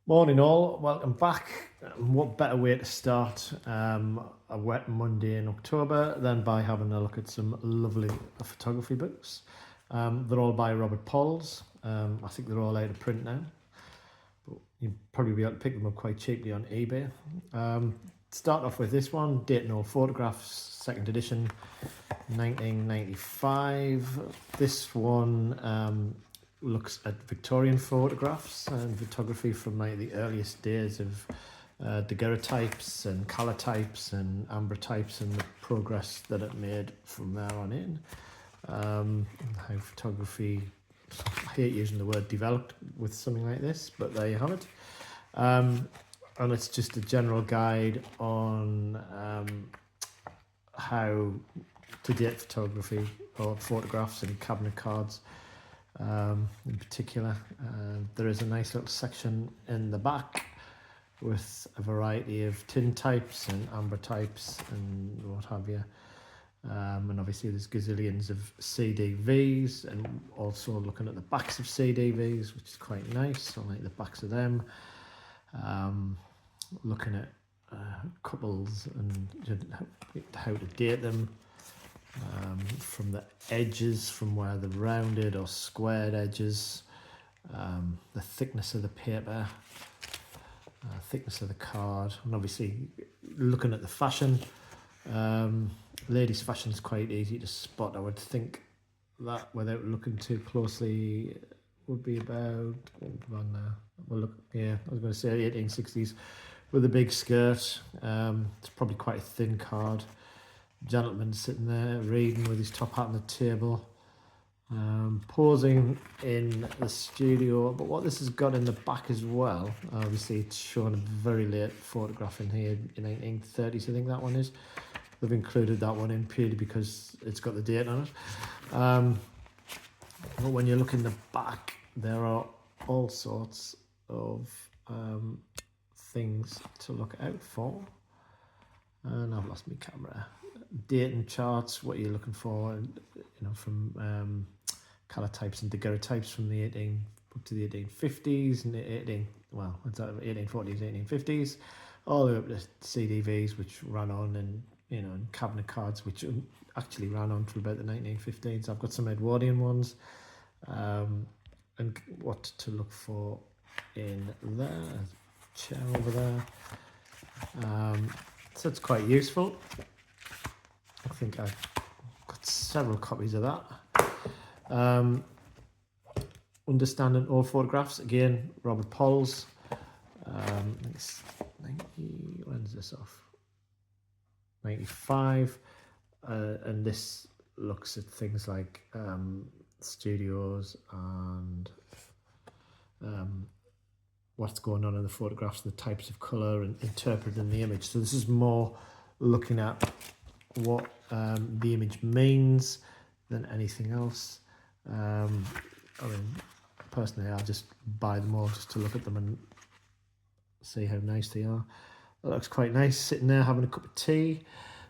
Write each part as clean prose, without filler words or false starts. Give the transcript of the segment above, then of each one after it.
Morning all, welcome back. What better way to start a wet Monday in October than by having a look at some lovely photography books. They're all by Robert Pauls. I think they're all out of print now, but you'll probably be able to pick them up quite cheaply on eBay. Start off with this one, Date and All Photographs, second edition, 1995. This one looks at Victorian photographs and photography from like the earliest days of daguerreotypes and colotypes and ambrotypes and the progress that it made from there on in. How photography, I hate using the word developed with something like this, but there you have it. And it's just a general guide on how to date photography or photographs and cabinet cards. In particular, there is a nice little section in the back with a variety of tin types and amber types and what have you. And obviously there's gazillions of CDVs, and also looking at the backs of CDVs, which is quite nice. I like the backs of them. Looking at couples and how to date them. From the edges, from where they're rounded or squared edges, the thickness of the paper, thickness of the card, and obviously looking at the fashion. Ladies' fashion is quite easy to spot. I would think that without looking too closely would be about, well, look, yeah, I was going to say 1860s with a big skirt. It's probably quite a thin card. Gentleman sitting there reading with his top hat on the table, posing in the studio. But what this has got in the back as well, obviously it's showing a very late photograph in here in 1930s, I think that one is. They've included that one in purely because it's got the date on it. But when you look in the back, there are all sorts of things to look out for. And I've lost my camera. Dating charts, what you're looking for, from colour types and daguerreotypes from the 1850s and 1840s, 1850s, all the way up to CDVs, which ran on, and and cabinet cards, which actually ran on for about the 1915s. I've got some Edwardian ones, and what to look for in there. Chair over there. So it's quite useful. I think I've got several copies of that. Understanding All Photographs, again, Robert Pauls. It's 90, when's this off? 95. And this looks at things like studios and what's going on in the photographs, the types of colour, and interpreting the image. So this is more looking at what the image means than anything else. I mean, personally, I'll just buy them all just to look at them and see how nice they are. It looks quite nice sitting there having a cup of tea,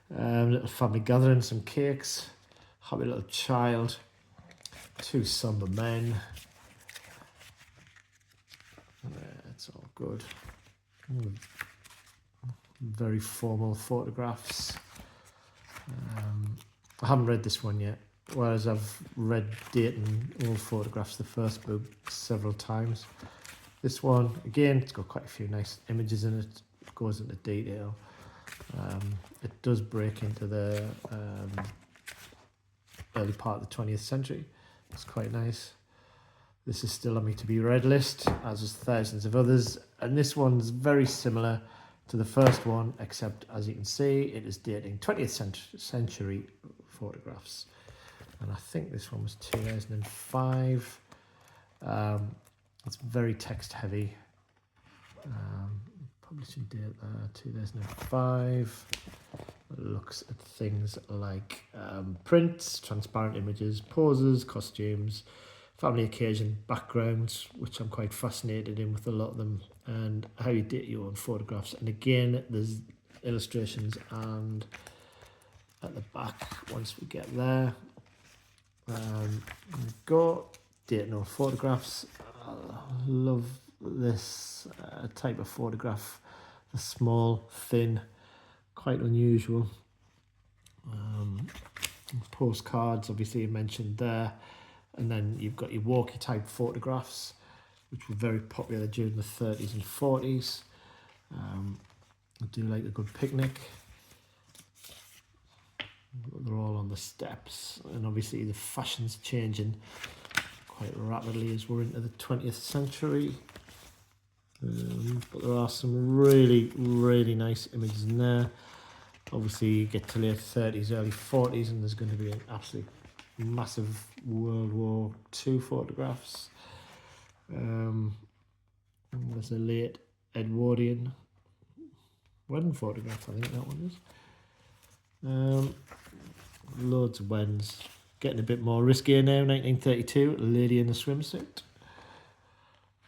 little family gathering, some cakes, happy little child, two somber men. It's all good. Very formal photographs. I haven't read this one yet, whereas I've read Dating All Photographs, the first book, several times. This one, again, it's got quite a few nice images in it. It goes into detail. It does break into the early part of the 20th century. It's quite nice. This is still on my to be read list, as is thousands of others. And this one's very similar to the first one, except as you can see, it is dating 20th century photographs. And I think this one was 2005. It's very text heavy. Publishing date 2005. It looks at things like prints, transparent images, poses, costumes, family occasion, backgrounds, which I'm quite fascinated in with a lot of them, and how you date your own photographs. And again, there's illustrations, and at the back, once we get there, we've got date and all photographs. I love this type of photograph. The small, thin, quite unusual. Postcards, obviously you mentioned there, and then you've got your walkie type photographs, which were very popular during the 30s and 40s. I do like a good picnic. They're all on the steps, and obviously the fashion's changing quite rapidly as we're into the 20th century. But there are some really, really nice images in there. Obviously you get to late 30s, early 40s, and there's going to be an absolute massive World War II photographs. There's a late Edwardian wedding photograph, I think that one is. Loads of weddings. Getting a bit more riskier now. 1932, a lady in a swimsuit.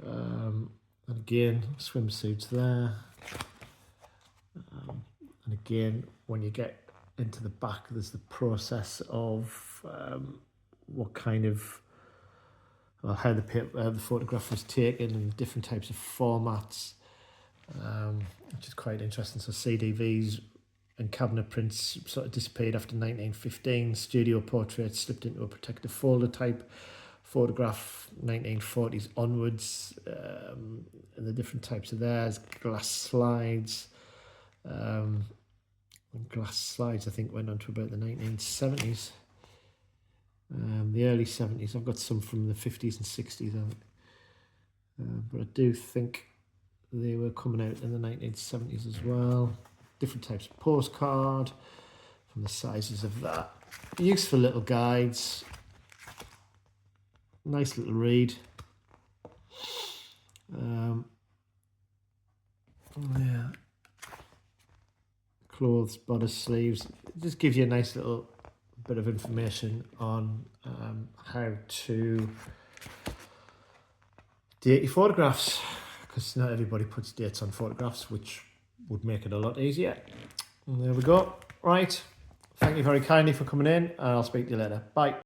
And again, swimsuits there. And again, when you get into the back, there's the process of what kind of, how the photograph was taken and different types of formats, which is quite interesting. So CDVs and cabinet prints sort of disappeared after 1915. Studio portraits slipped into a protective folder type photograph 1940s onwards, and the different types of theirs. Glass slides. Glass slides I think went on to about the 1970s. The early 70s. I've got some from the 50s and 60s, I think. But I do think they were coming out in the 1970s as well. Different types of postcard from the sizes of that. Useful little guides. Nice little read. Yeah. Clothes, bodice, sleeves. It just gives you a nice little bit of information on how to date your photographs, because not everybody puts dates on photographs, which would make it a lot easier. And there we go. Right. Thank you very kindly for coming in, and I'll speak to you later. Bye.